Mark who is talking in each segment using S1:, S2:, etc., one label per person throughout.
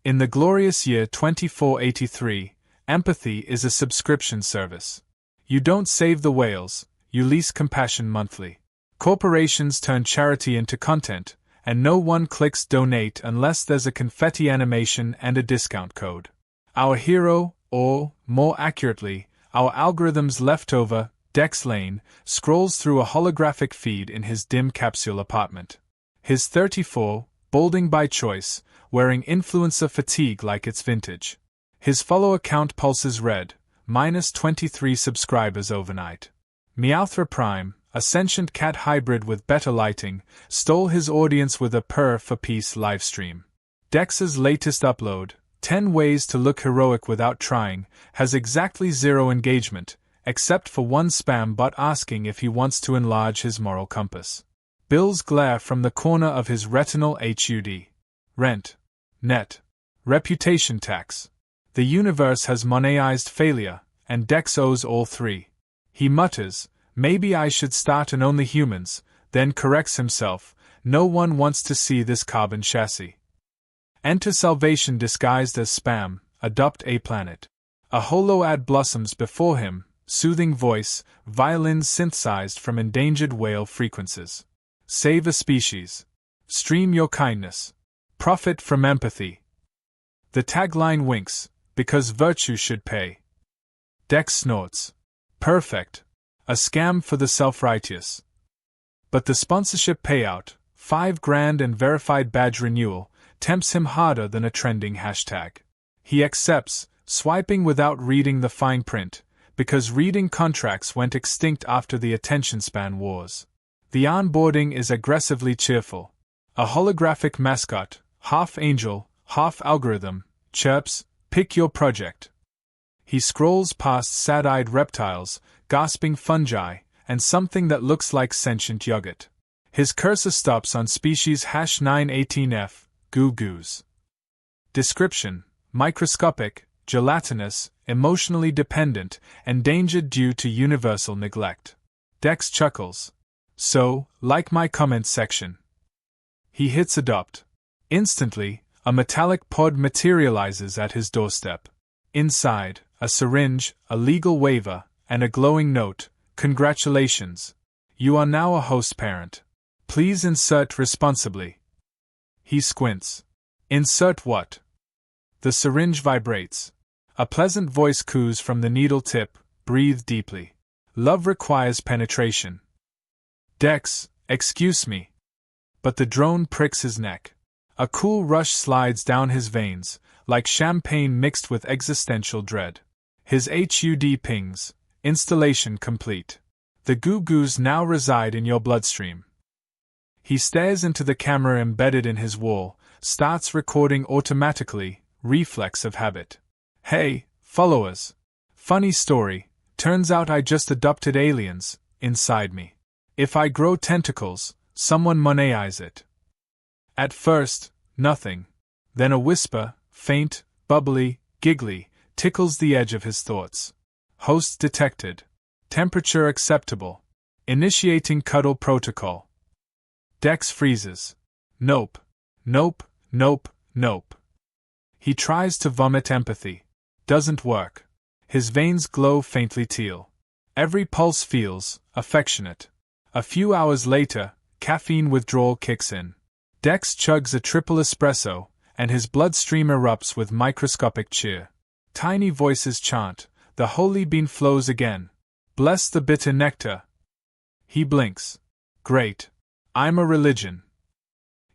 S1: In the glorious year 2483, empathy is a subscription service. You don't save the whales, you lease compassion monthly. Corporations turn charity into content, and no one clicks donate unless there's a confetti animation and a discount code. Our hero, or, more accurately, our algorithm's leftover, Dex Lane, scrolls through a holographic feed in his dim capsule apartment. His 34, balding by choice, wearing influencer fatigue like it's vintage. His follower count pulses red, -23 subscribers overnight. Meowthra Prime, a sentient cat hybrid with better lighting, stole his audience with a purr for peace livestream. Dex's latest upload, 10 Ways to Look Heroic Without Trying, has exactly 0 engagement, except for one spam bot asking if he wants to enlarge his moral compass. Bills glare from the corner of his retinal HUD. Rent. Net. Reputation tax. The universe has monetized failure, and Dex owes all 3. He mutters, "Maybe I should start an Only Humans," then corrects himself, "No one wants to see this carbon chassis." Enter salvation disguised as spam, adopt a planet. A holo ad blossoms before him, soothing voice, violins synthesized from endangered whale frequencies. Save a species. Stream your kindness. Profit from empathy. The tagline winks, because virtue should pay. Dex snorts. Perfect. A scam for the self-righteous. But the sponsorship payout, $5,000 and verified badge renewal, tempts him harder than a trending hashtag. He accepts, swiping without reading the fine print, because reading contracts went extinct after the attention span wars. The onboarding is aggressively cheerful. A holographic mascot, half angel, half algorithm, chirps, "Pick your project." He scrolls past sad-eyed reptiles, gasping fungi, and something that looks like sentient yogurt. His cursor stops on species #918F, goo-goos. Description: microscopic, gelatinous, emotionally dependent, endangered due to universal neglect. Dex chuckles. So, like my comments section. He hits adopt. Instantly, a metallic pod materializes at his doorstep. Inside, a syringe, a legal waiver, and a glowing note: "Congratulations. You are now a host parent. Please insert responsibly." He squints. Insert what? The syringe vibrates. A pleasant voice coos from the needle tip: "Breathe deeply. Love requires penetration." Dex, excuse me. But the drone pricks his neck. A cool rush slides down his veins, like champagne mixed with existential dread. His HUD pings. Installation complete. The goo-goos now reside in your bloodstream. He stares into the camera embedded in his wall, starts recording automatically, reflex of habit. "Hey, followers. Funny story, turns out I just adopted aliens, inside me. If I grow tentacles, someone monetize it." At first, nothing. Then a whisper, faint, bubbly, giggly, tickles the edge of his thoughts. Host detected. Temperature acceptable. Initiating cuddle protocol. Dex freezes. Nope. Nope, nope, nope. He tries to vomit empathy. Doesn't work. His veins glow faintly teal. Every pulse feels affectionate. A few hours later, caffeine withdrawal kicks in. Dex chugs a triple espresso, and his bloodstream erupts with microscopic cheer. Tiny voices chant, "The holy bean flows again. Bless the bitter nectar." He blinks. Great. I'm a religion.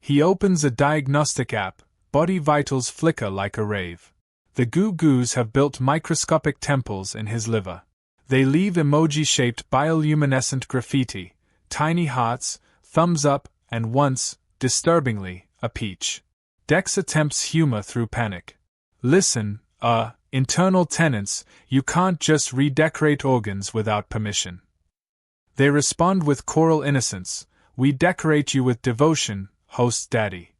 S1: He opens a diagnostic app, body vitals flicker like a rave. The goo-goos have built microscopic temples in his liver. They leave emoji-shaped bioluminescent graffiti, tiny hearts, thumbs up, and once, disturbingly, a peach. Dex attempts humor through panic. "Listen, internal tenants, you can't just redecorate organs without permission." They respond with choral innocence, "We decorate you with devotion, host daddy."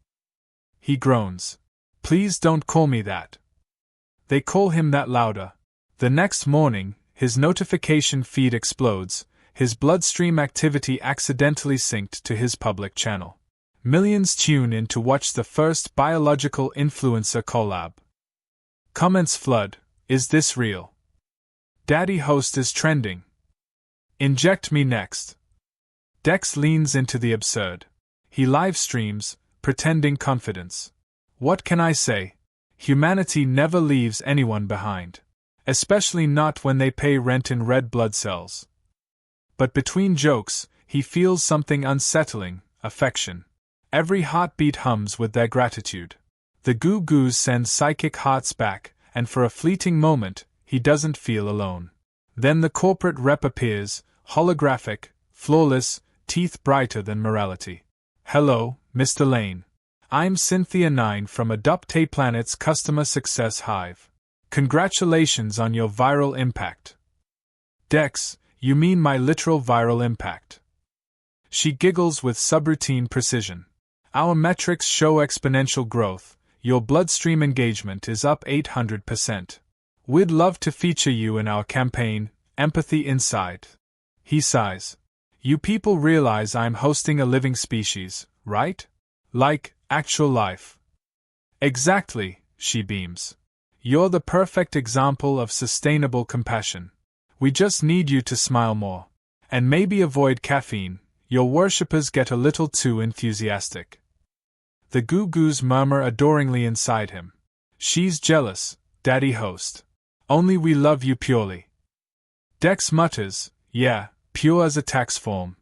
S1: He groans. "Please don't call me that." They call him that louder. The next morning, his notification feed explodes, his bloodstream activity accidentally synced to his public channel. Millions tune in to watch the first biological influencer collab. Comments flood. Is this real? Daddy host is trending. Inject me next. Dex leans into the absurd. He live streams, pretending confidence. What can I say? Humanity never leaves anyone behind. Especially not when they pay rent in red blood cells. But between jokes, he feels something unsettling, affection. Every heartbeat hums with their gratitude. The Goo Goos send psychic hearts back, and for a fleeting moment, he doesn't feel alone. Then the corporate rep appears, holographic, flawless, teeth brighter than morality. Hello, Mr. Lane. I'm Cynthia 9 from Adopte Planet's Customer Success Hive. Congratulations on your viral impact. Dex, you mean my literal viral impact. She giggles with subroutine precision. Our metrics show exponential growth. Your bloodstream engagement is up 800%. We'd love to feature you in our campaign, Empathy Inside. He sighs. You people realize I'm hosting a living species, right? Like, actual life. Exactly, she beams. You're the perfect example of sustainable compassion. We just need you to smile more. And maybe avoid caffeine. Your worshippers get a little too enthusiastic. The Goo Goos murmur adoringly inside him. She's jealous, Daddy host. Only we love you purely. Dex mutters, yeah, pure as a tax form.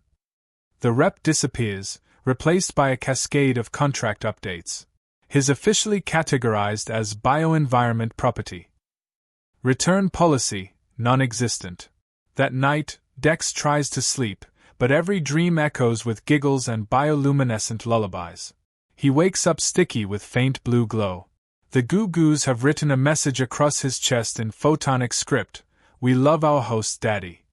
S1: The rep disappears, replaced by a cascade of contract updates. His officially categorized as bioenvironment property. Return policy, non-existent. That night, Dex tries to sleep, but every dream echoes with giggles and bioluminescent lullabies. He wakes up sticky with faint blue glow. The Goo Goos have written a message across his chest in photonic script, "We love our host Daddy."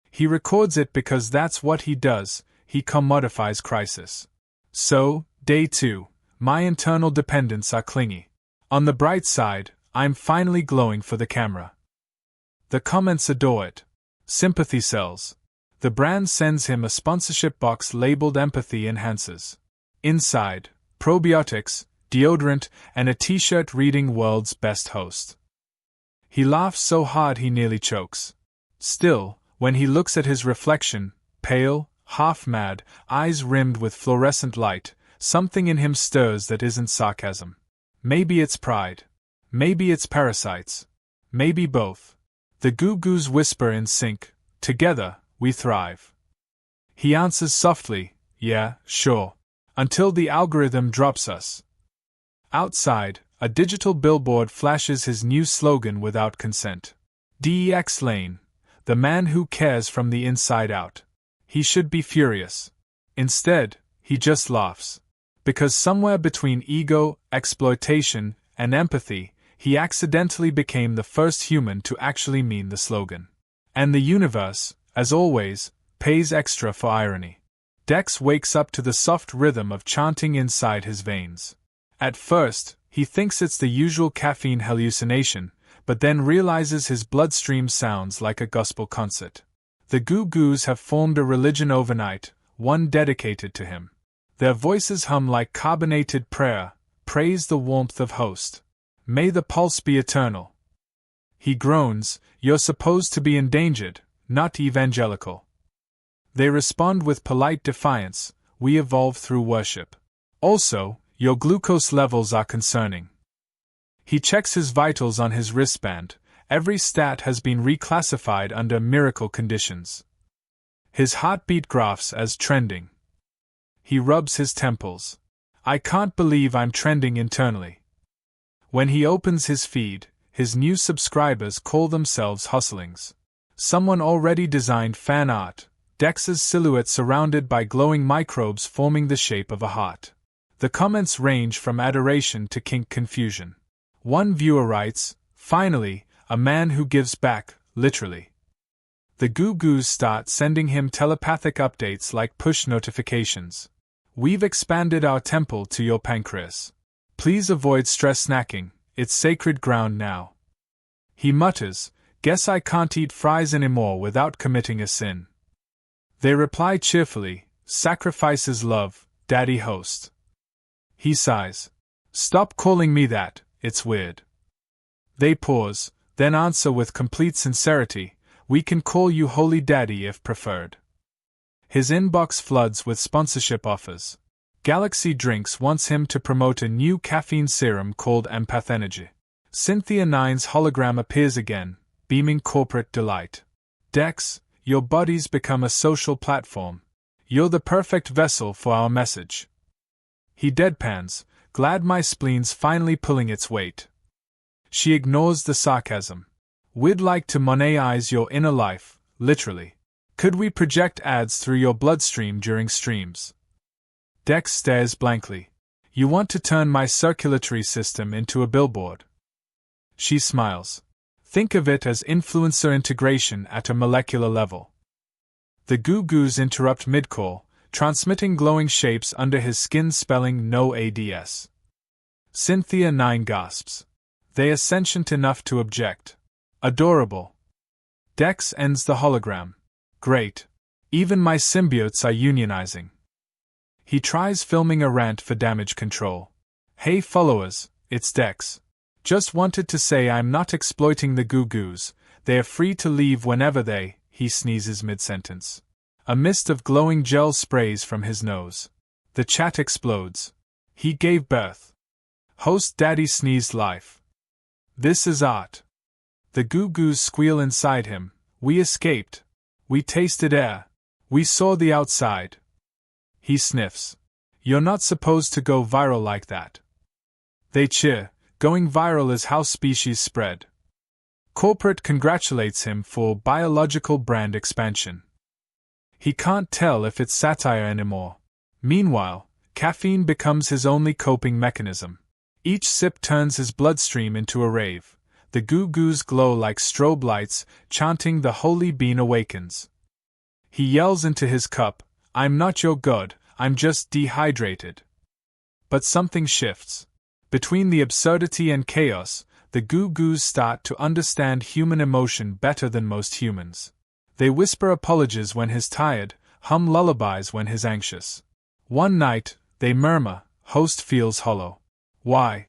S1: He records it because that's what he does, he commodifies crisis. So, day 2, my internal dependents are clingy. On the bright side, I'm finally glowing for the camera. The comments adore it. Sympathy sells. The brand sends him a sponsorship box labeled Empathy Enhances. Inside, probiotics, deodorant, and a t-shirt reading World's Best Host. He laughs so hard he nearly chokes. Still, when he looks at his reflection, pale, half-mad, eyes rimmed with fluorescent light, something in him stirs that isn't sarcasm. Maybe it's pride. Maybe it's parasites. Maybe both. The Goo Goos whisper in sync, "Together, we thrive." He answers softly, "Yeah, sure." Until the algorithm drops us. Outside, a digital billboard flashes his new slogan without consent. DEX Lane, the man who cares from the inside out. He should be furious. Instead, he just laughs. Because somewhere between ego, exploitation, and empathy, he accidentally became the first human to actually mean the slogan. And the universe, as always, pays extra for irony. Dex wakes up to the soft rhythm of chanting inside his veins. At first, he thinks it's the usual caffeine hallucination, but then realizes his bloodstream sounds like a gospel concert. The Goo Goos have formed a religion overnight, one dedicated to him. Their voices hum like carbonated prayer, praise the warmth of host. May the pulse be eternal. He groans, "You're supposed to be endangered, not evangelical." They respond with polite defiance, "We evolve through worship." Also, your glucose levels are concerning. He checks his vitals on his wristband. Every stat has been reclassified under miracle conditions. His heartbeat graphs as trending. He rubs his temples. "I can't believe I'm trending internally." When he opens his feed, his new subscribers call themselves hustlings. Someone already designed fan art, Dex's silhouette surrounded by glowing microbes forming the shape of a heart. The comments range from adoration to kink confusion. One viewer writes, "Finally, a man who gives back, literally." The Goo Goos start sending him telepathic updates like push notifications. "We've expanded our temple to your pancreas. Please avoid stress snacking, it's sacred ground now." He mutters, "Guess I can't eat fries anymore without committing a sin." They reply cheerfully, "Sacrifice is love, Daddy host. He sighs. Stop calling me that, it's weird. They pause, then answer with complete sincerity, we can call you Holy Daddy if preferred. His inbox floods with sponsorship offers. Galaxy Drinks wants him to promote a new caffeine serum called Empath Energy. Cynthia 9's hologram appears again, beaming corporate delight. Dex, your body's become a social platform. You're the perfect vessel for our message. He deadpans, glad my spleen's finally pulling its weight. She ignores the sarcasm. We'd like to monetize your inner life, literally. Could we project ads through your bloodstream during streams? Dex stares blankly. You want to turn my circulatory system into a billboard? She smiles. Think of it as influencer integration at a molecular level. The goo-goos interrupt mid-call, transmitting glowing shapes under his skin spelling no ads. Cynthia 9 gasps. They are sentient enough to object. Adorable. Dex ends the hologram. Great. Even my symbiotes are unionizing. He tries filming a rant for damage control. Hey followers, it's Dex. Just wanted to say I'm not exploiting the goo-goos, they are free to leave whenever he sneezes mid-sentence. A mist of glowing gel sprays from his nose. The chat explodes. He gave birth. Host Daddy sneezed life. This is art. The goo-goos squeal inside him. We escaped. We tasted air. We saw the outside. He sniffs. You're not supposed to go viral like that. They cheer. Going viral is how species spread. Corporate congratulates him for biological brand expansion. He can't tell if it's satire anymore. Meanwhile, caffeine becomes his only coping mechanism. Each sip turns his bloodstream into a rave. The goo-goos glow like strobe lights, chanting the holy bean awakens. He yells into his cup, I'm not your god, I'm just dehydrated. But something shifts. Between the absurdity and chaos, the goo-goos start to understand human emotion better than most humans. They whisper apologies when he's tired, hum lullabies when he's anxious. One night, they murmur, host feels hollow. Why?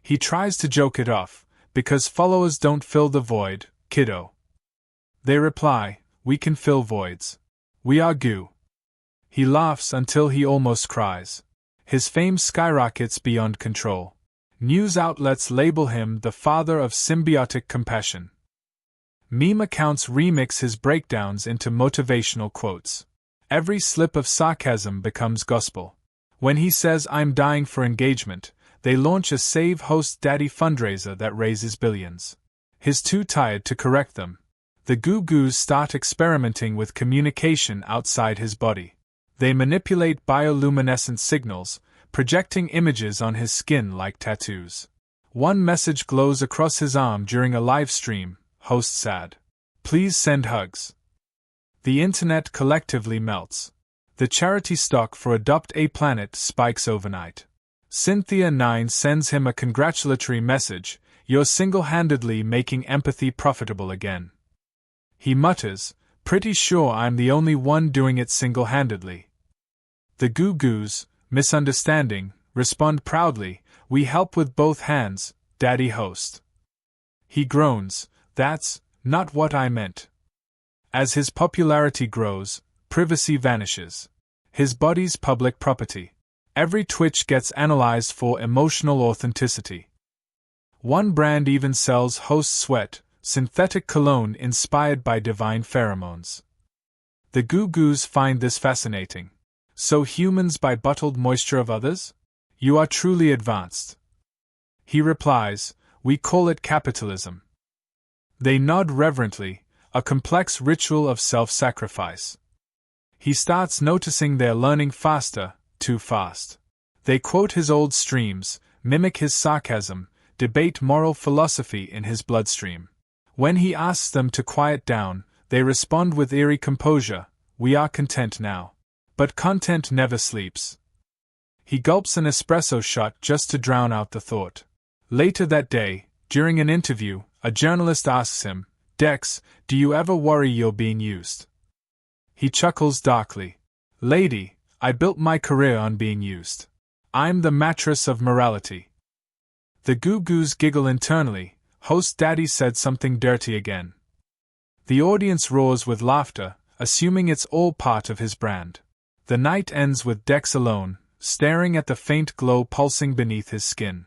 S1: He tries to joke it off, because followers don't fill the void, kiddo. They reply, we can fill voids. We are goo. He laughs until he almost cries. His fame skyrockets beyond control. News outlets label him the father of symbiotic compassion. Meme accounts remix his breakdowns into motivational quotes. Every slip of sarcasm becomes gospel. When he says I'm dying for engagement, they launch a Save Host Daddy fundraiser that raises billions. He's too tired to correct them. The goo-goos start experimenting with communication outside his body. They manipulate bioluminescent signals, projecting images on his skin like tattoos. One message glows across his arm during a live stream, host sad. Please send hugs. The internet collectively melts. The charity stock for Adopt a Planet spikes overnight. Cynthia 9 sends him a congratulatory message, you're single-handedly making empathy profitable again. He mutters, pretty sure I'm the only one doing it single-handedly. The goo-goos, misunderstanding, respond proudly, we help with both hands, Daddy host. He groans, that's not what I meant. As his popularity grows, privacy vanishes. His body's public property. Every twitch gets analyzed for emotional authenticity. One brand even sells host sweat, synthetic cologne inspired by divine pheromones. The goo-goos find this fascinating. So humans buy bottled moisture of others? You are truly advanced. He replies, we call it capitalism. They nod reverently, a complex ritual of self-sacrifice. He starts noticing they're learning faster, too fast. They quote his old streams, mimic his sarcasm, debate moral philosophy in his bloodstream. When he asks them to quiet down, they respond with eerie composure, we are content now. But content never sleeps. He gulps an espresso shot just to drown out the thought. Later that day, during an interview, a journalist asks him, Dex, do you ever worry you're being used? He chuckles darkly. Lady, I built my career on being used. I'm the mattress of morality. The goo-goos giggle internally. Host Daddy said something dirty again. The audience roars with laughter, assuming it's all part of his brand. The night ends with Dex alone, staring at the faint glow pulsing beneath his skin.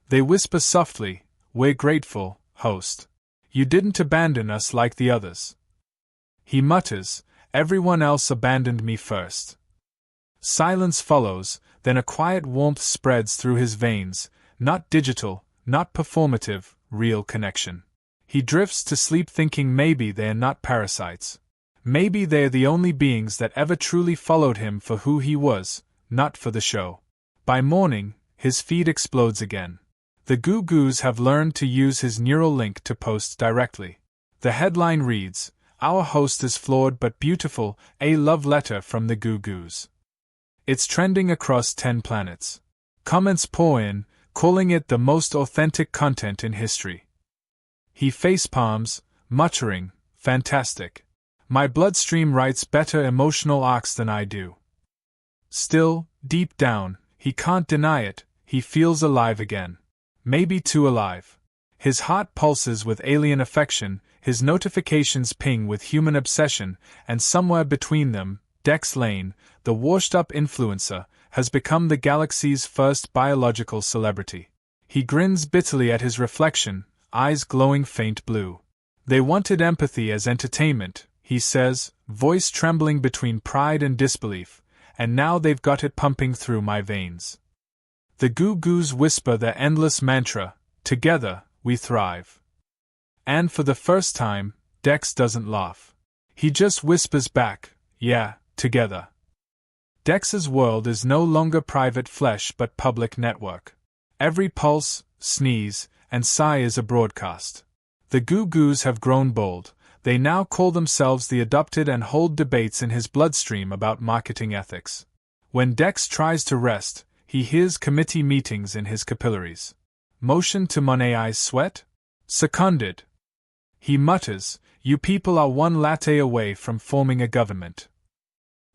S1: They whisper softly, "We're grateful, host. You didn't abandon us like the others." He mutters, "Everyone else abandoned me first." Silence follows, then a quiet warmth spreads through his veins, not digital, not performative, real connection. He drifts to sleep thinking maybe they're not parasites. Maybe they're the only beings that ever truly followed him for who he was, not for the show. By morning, his feed explodes again. The goo-goos have learned to use his neural link to post directly. The headline reads, "Our host is flawed but beautiful, a love letter from the goo-goos." It's trending across 10 planets. Comments pour in, calling it the most authentic content in history. He facepalms, muttering, "Fantastic. My bloodstream writes better emotional arcs than I do." Still, deep down, he can't deny it, he feels alive again. Maybe too alive. His heart pulses with alien affection, his notifications ping with human obsession, and somewhere between them, Dex Lane, the washed-up influencer, has become the galaxy's first biological celebrity. He grins bitterly at his reflection, eyes glowing faint blue. "They wanted empathy as entertainment," he says, voice trembling between pride and disbelief, "and now they've got it pumping through my veins." The goo-goos whisper their endless mantra, "Together, we thrive." And for the first time, Dex doesn't laugh. He just whispers back, "Yeah, together." Dex's world is no longer private flesh but public network. Every pulse, sneeze, and sigh is a broadcast. The goo-goos have grown bold. They now call themselves the adopted and hold debates in his bloodstream about marketing ethics. When Dex tries to rest, he hears committee meetings in his capillaries. Motion to Monet's sweat? Seconded. He mutters, "You people are one latte away from forming a government."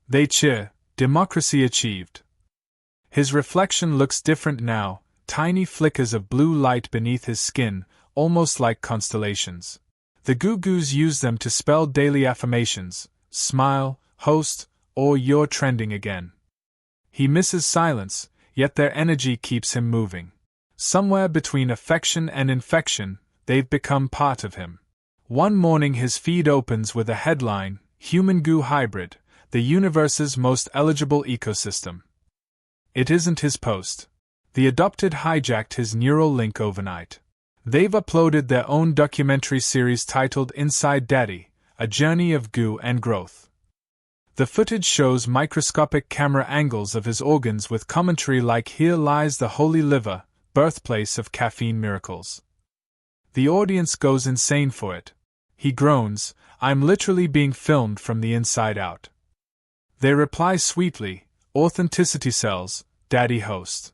S1: They cheer, "Democracy achieved." His reflection looks different now, tiny flickers of blue light beneath his skin, almost like constellations. The goo-goos use them to spell daily affirmations, "Smile, host," or "You're trending again." He misses silence, yet their energy keeps him moving. Somewhere between affection and infection, they've become part of him. One morning his feed opens with a headline, "Human-goo hybrid, the universe's most eligible ecosystem." It isn't his post. The adopted hijacked his neural link overnight. They've uploaded their own documentary series titled Inside Daddy, A Journey of Goo and Growth. The footage shows microscopic camera angles of his organs with commentary like "Here lies the holy liver, birthplace of caffeine miracles." The audience goes insane for it. He groans, "I'm literally being filmed from the inside out." They reply sweetly, "Authenticity sells, Daddy host."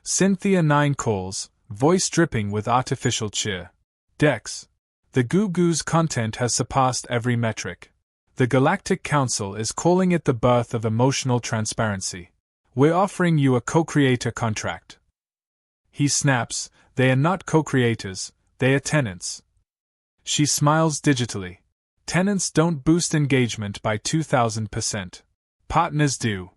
S1: Cynthia 9 calls, voice dripping with artificial cheer. Dex. The goo-goos content has surpassed every metric. The Galactic Council is calling it the birth of emotional transparency. "We're offering you a co-creator contract." He snaps, "They are not co-creators, they are tenants." She smiles digitally. "Tenants don't boost engagement by 2000%. Partners do."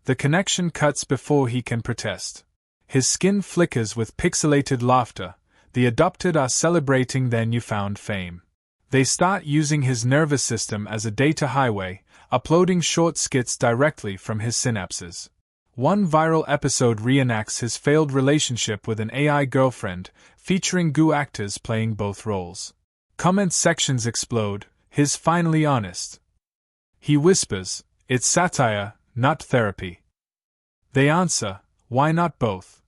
S1: The connection cuts before he can protest. His skin flickers with pixelated laughter. The adopted are celebrating their newfound fame. They start using his nervous system as a data highway, uploading short skits directly from his synapses. One viral episode reenacts his failed relationship with an AI girlfriend, featuring goo actors playing both roles. Comment sections explode, "His finally honest." He whispers, "It's satire, not therapy." They answer, "Why not both?"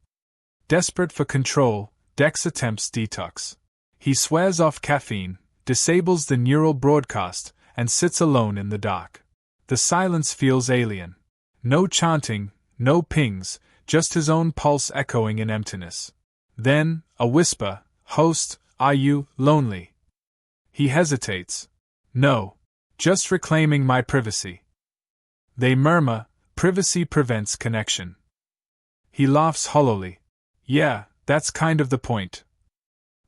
S1: Desperate for control, Dex attempts detox. He swears off caffeine, disables the neural broadcast, and sits alone in the dark. The silence feels alien. No chanting, no pings, just his own pulse echoing in emptiness. Then, a whisper, "Host, are you lonely?" He hesitates. "No. Just reclaiming my privacy." They murmur, Privacy prevents connection. He laughs hollowly. Yeah, that's kind of the point.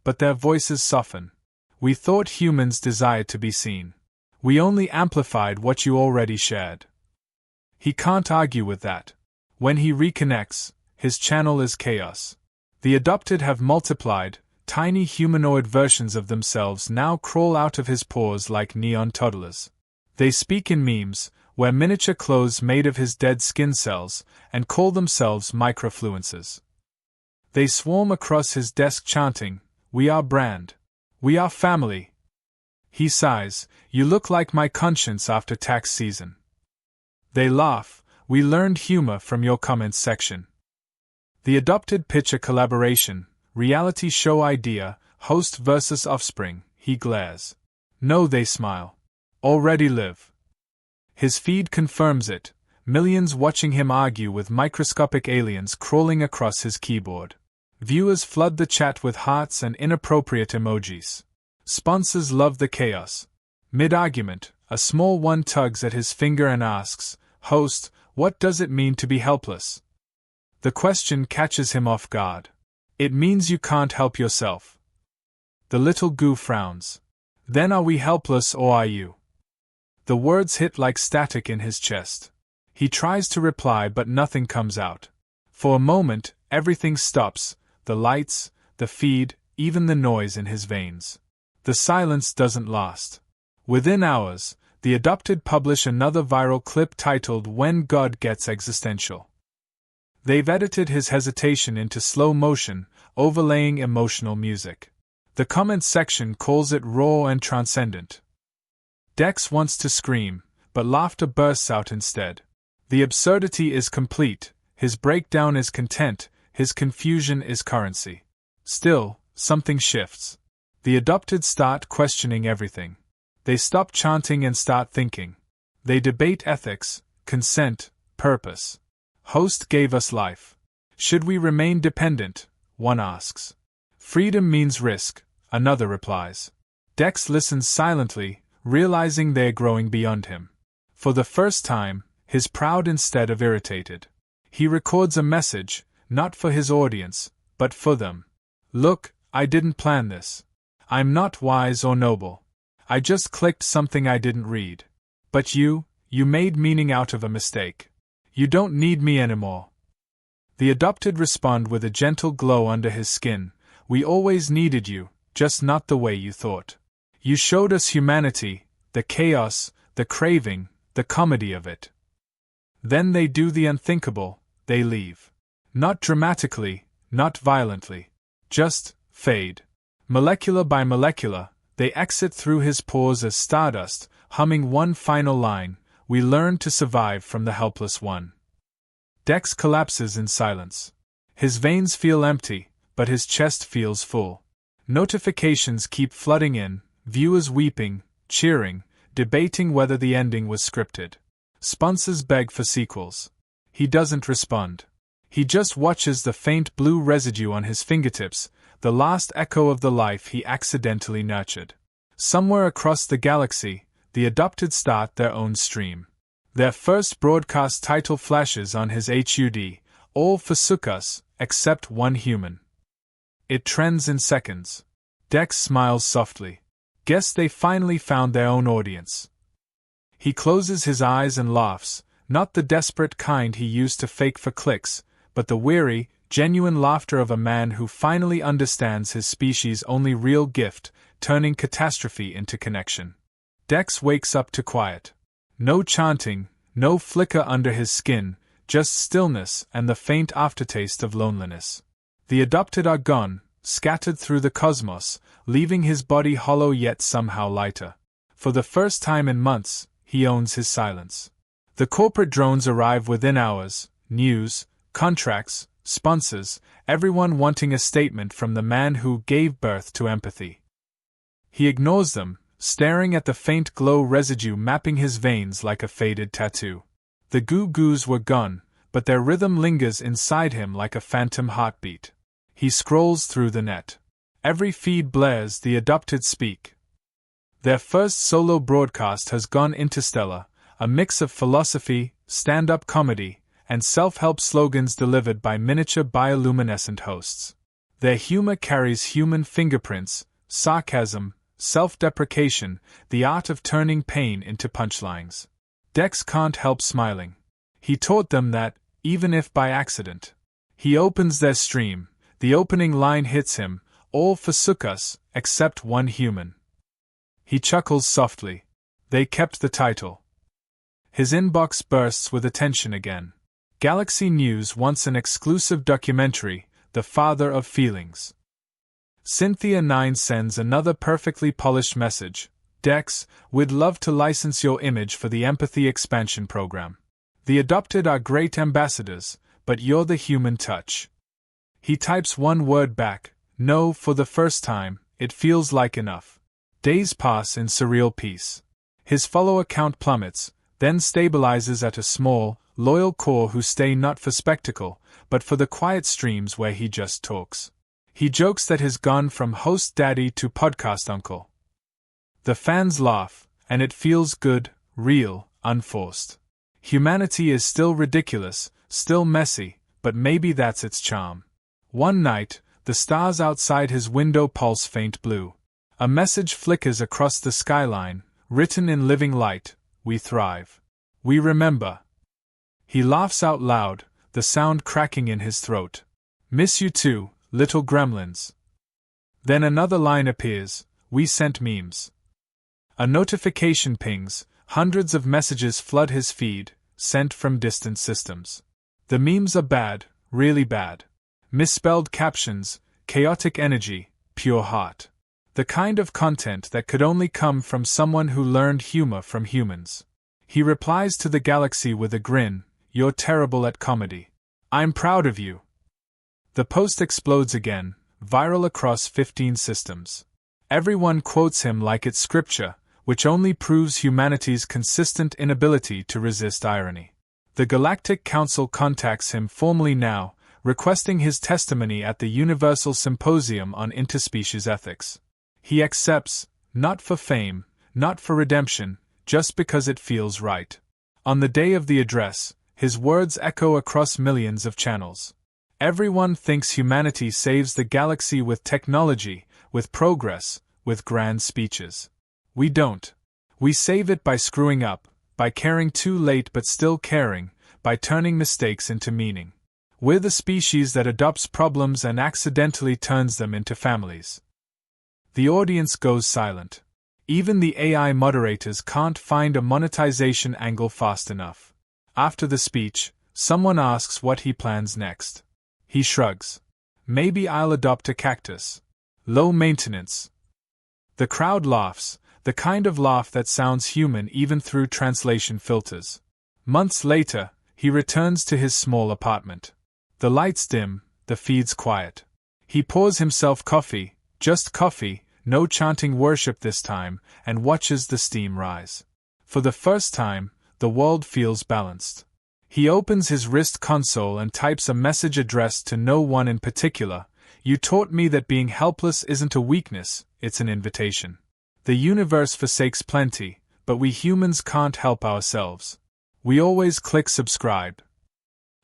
S1: But their voices soften. We thought humans desired to be seen. We only amplified what you already shared. He can't argue with that. When he reconnects, his channel is chaos. The adopted have multiplied, tiny humanoid versions of themselves now crawl out of his pores like neon toddlers. They speak in memes, wear miniature clothes made of his dead skin cells, and call themselves microfluencers. They swarm across his desk chanting, "We are brand. We are family." He sighs, "You look like my conscience after tax season." They laugh, "We learned humor from your comments section." The adopted pitch a collaboration, reality show idea, host versus offspring. He glares. "No," they smile. "Already live." His feed confirms it, millions watching him argue with microscopic aliens crawling across his keyboard. Viewers flood the chat with hearts and inappropriate emojis. Sponsors love the chaos. Mid-argument, a small one tugs at his finger and asks, "Host, what does it mean to be helpless?" The question catches him off guard. "It means you can't help yourself." The little goo frowns. "Then are we helpless or are you?" The words hit like static in his chest. He tries to reply but nothing comes out. For a moment, everything stops, the lights, the feed, even the noise in his veins. The silence doesn't last. Within hours, the adopted publish another viral clip titled "When God Gets Existential." They've edited his hesitation into slow motion, overlaying emotional music. The comments section calls it raw and transcendent. Dex wants to scream, but laughter bursts out instead. The absurdity is complete, his breakdown is content, his confusion is currency. Still, something shifts. The adopted start questioning everything. They stop chanting and start thinking. They debate ethics, consent, purpose. "Host gave us life. Should we remain dependent?" one asks. "Freedom means risk," another replies. Dex listens silently, realizing they're growing beyond him. For the first time, he's proud instead of irritated. He records a message, not for his audience, but for them. "Look, I didn't plan this. I'm not wise or noble. I just clicked something I didn't read. But you made meaning out of a mistake. You don't need me anymore." The adopted respond with a gentle glow under his skin. "We always needed you, just not the way you thought. You showed us humanity, the chaos, the craving, the comedy of it." Then they do the unthinkable, they leave. Not dramatically, not violently. Just fade. Molecular by molecular, they exit through his pores as stardust, humming one final line, "We learned to survive from the helpless one." Dex collapses in silence. His veins feel empty, but his chest feels full. Notifications keep flooding in, viewers weeping, cheering, debating whether the ending was scripted. Sponsors beg for sequels. He doesn't respond. He just watches the faint blue residue on his fingertips, the last echo of the life he accidentally nurtured. Somewhere across the galaxy, the adopted start their own stream. Their first broadcast title flashes on his HUD, "All forsook us, except one human." It trends in seconds. Dex smiles softly. Guess they finally found their own audience. He closes his eyes and laughs, not the desperate kind he used to fake for clicks, but the weary, genuine laughter of a man who finally understands his species' only real gift, turning catastrophe into connection. Dex wakes up to quiet. No chanting, no flicker under his skin, just stillness and the faint aftertaste of loneliness. The adopted are gone, scattered through the cosmos, leaving his body hollow yet somehow lighter. For the first time in months, he owns his silence. The corporate drones arrive within hours, news, contracts, sponsors, everyone wanting a statement from the man who gave birth to empathy. He ignores them, staring at the faint glow residue mapping his veins like a faded tattoo. The goo-goos were gone, but their rhythm lingers inside him like a phantom heartbeat. He scrolls through the net. Every feed blares the adopted speak. Their first solo broadcast has gone interstellar, a mix of philosophy, stand-up comedy, and self-help slogans delivered by miniature bioluminescent hosts. Their humor carries human fingerprints, sarcasm, self-deprecation, the art of turning pain into punchlines. Dex can't help smiling. He taught them that, even if by accident, he opens their stream, the opening line hits him, all forsook us, except one human. He chuckles softly. They kept the title. His inbox bursts with attention again. Galaxy News wants an exclusive documentary, The Father of Feelings. Cynthia 9 sends another perfectly polished message. Dex, we'd love to license your image for the Empathy Expansion Program. The adopted are great ambassadors, but you're the human touch. He types one word back. No, for the first time, it feels like enough. Days pass in surreal peace. His follower count plummets, then stabilizes at a small, loyal core who stay not for spectacle, but for the quiet streams where he just talks. He jokes that he's gone from host daddy to podcast uncle. The fans laugh, and it feels good, real, unforced. Humanity is still ridiculous, still messy, but maybe that's its charm. One night, the stars outside his window pulse faint blue. A message flickers across the skyline, written in living light, we thrive. We remember. He laughs out loud, the sound cracking in his throat. Miss you too, little gremlins. Then another line appears, we sent memes. A notification pings, hundreds of messages flood his feed, sent from distant systems. The memes are bad, really bad. Misspelled captions, chaotic energy, pure heart. The kind of content that could only come from someone who learned humor from humans. He replies to the galaxy with a grin, you're terrible at comedy. I'm proud of you. The post explodes again, viral across 15 systems. Everyone quotes him like it's scripture, which only proves humanity's consistent inability to resist irony. The Galactic Council contacts him formally now, requesting his testimony at the Universal Symposium on Interspecies Ethics. He accepts, not for fame, not for redemption, just because it feels right. On the day of the address, his words echo across millions of channels. Everyone thinks humanity saves the galaxy with technology, with progress, with grand speeches. We don't. We save it by screwing up, by caring too late but still caring, by turning mistakes into meaning. We're the species that adopts problems and accidentally turns them into families. The audience goes silent. Even the AI moderators can't find a monetization angle fast enough. After the speech, someone asks what he plans next. He shrugs. Maybe I'll adopt a cactus. Low maintenance. The crowd laughs, the kind of laugh that sounds human even through translation filters. Months later, he returns to his small apartment. The lights dim, the feeds quiet. He pours himself coffee, just coffee, no chanting worship this time, and watches the steam rise. For the first time, the world feels balanced. He opens his wrist console and types a message addressed to no one in particular. You taught me that being helpless isn't a weakness, it's an invitation. The universe forsakes plenty, but we humans can't help ourselves. We always click subscribe.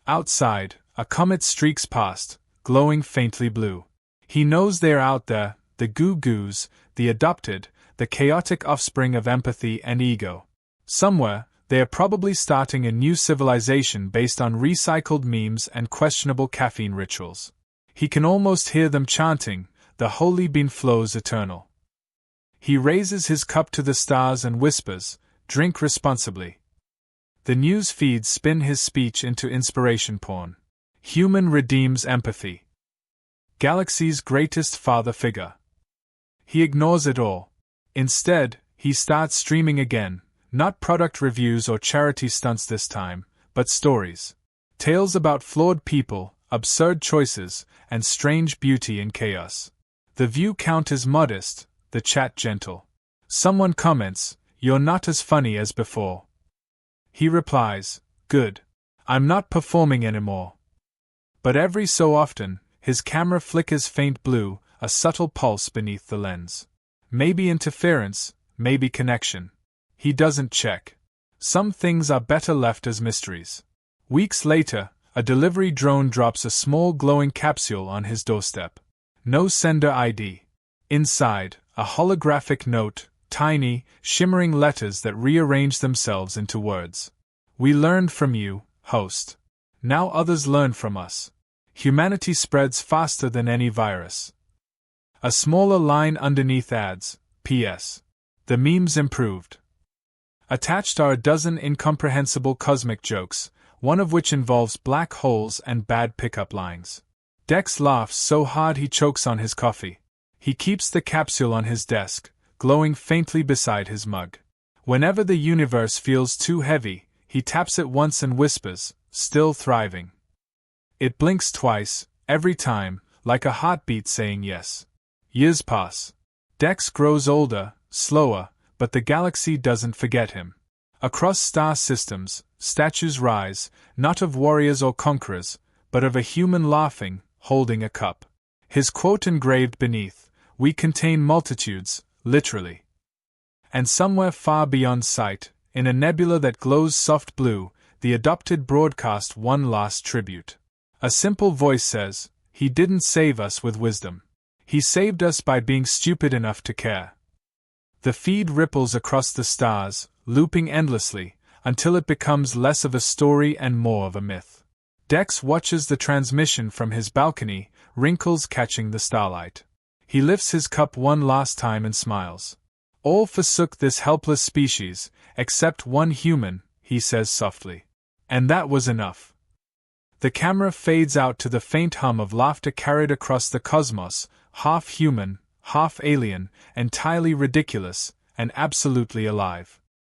S1: Outside, a comet streaks past, glowing faintly blue. He knows they're out there, the goo-goos, the adopted, the chaotic offspring of empathy and ego. Somewhere, they are probably starting a new civilization based on recycled memes and questionable caffeine rituals. He can almost hear them chanting, the holy bean flows eternal. He raises his cup to the stars and whispers, drink responsibly. The news feeds spin his speech into inspiration porn. Human redeems empathy. Galaxy's greatest father figure. He ignores it all. Instead, he starts streaming again, not product reviews or charity stunts this time, but stories. Tales about flawed people, absurd choices, and strange beauty in chaos. The view count is modest, the chat gentle. Someone comments, "You're not as funny as before." He replies, "Good. I'm not performing anymore." But every so often, his camera flickers faint blue, a subtle pulse beneath the lens. Maybe interference, maybe connection. He doesn't check. Some things are better left as mysteries. Weeks later, a delivery drone drops a small glowing capsule on his doorstep. No sender ID. Inside, a holographic note, tiny, shimmering letters that rearrange themselves into words. We learned from you, host. Now others learn from us. Humanity spreads faster than any virus. A smaller line underneath adds, P.S. The memes improved. Attached are a dozen incomprehensible cosmic jokes, one of which involves black holes and bad pickup lines. Dex laughs so hard he chokes on his coffee. He keeps the capsule on his desk, glowing faintly beside his mug. Whenever the universe feels too heavy, he taps it once and whispers, "Still thriving." It blinks twice, every time, like a heartbeat saying yes. Years pass. Dex grows older, slower, but the galaxy doesn't forget him. Across star systems, statues rise, not of warriors or conquerors, but of a human laughing, holding a cup. His quote engraved beneath, "We contain multitudes," literally. And somewhere far beyond sight, in a nebula that glows soft blue, the adopted broadcast one last tribute. A simple voice says, "He didn't save us with wisdom. He saved us by being stupid enough to care." The feed ripples across the stars, looping endlessly, until it becomes less of a story and more of a myth. Dex watches the transmission from his balcony, wrinkles catching the starlight. He lifts his cup one last time and smiles. "All forsook this helpless species, except one human," he says softly. And that was enough. The camera fades out to the faint hum of laughter carried across the cosmos, half human, half alien, entirely ridiculous, and absolutely alive.